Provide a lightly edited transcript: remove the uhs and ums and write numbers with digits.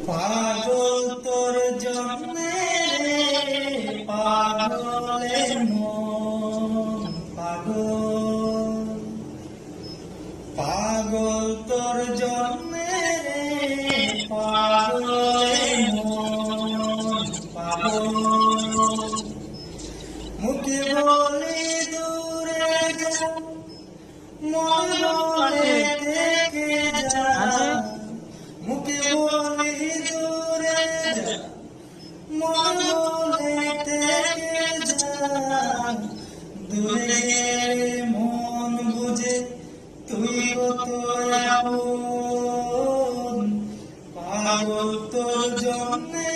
পাগল তোর জন্যে রে পাগলের মন পাগল, পাগল তোর জন্যে রে পাগলের মন পাগল। মুখে বলি দূরে যা, মন বলে থেকে যা, মুখে বলি দূরে যা, মন বলে থেকে যা। দূরে মন বুঝে তুই কত আপন, পাগল তোর জন্যে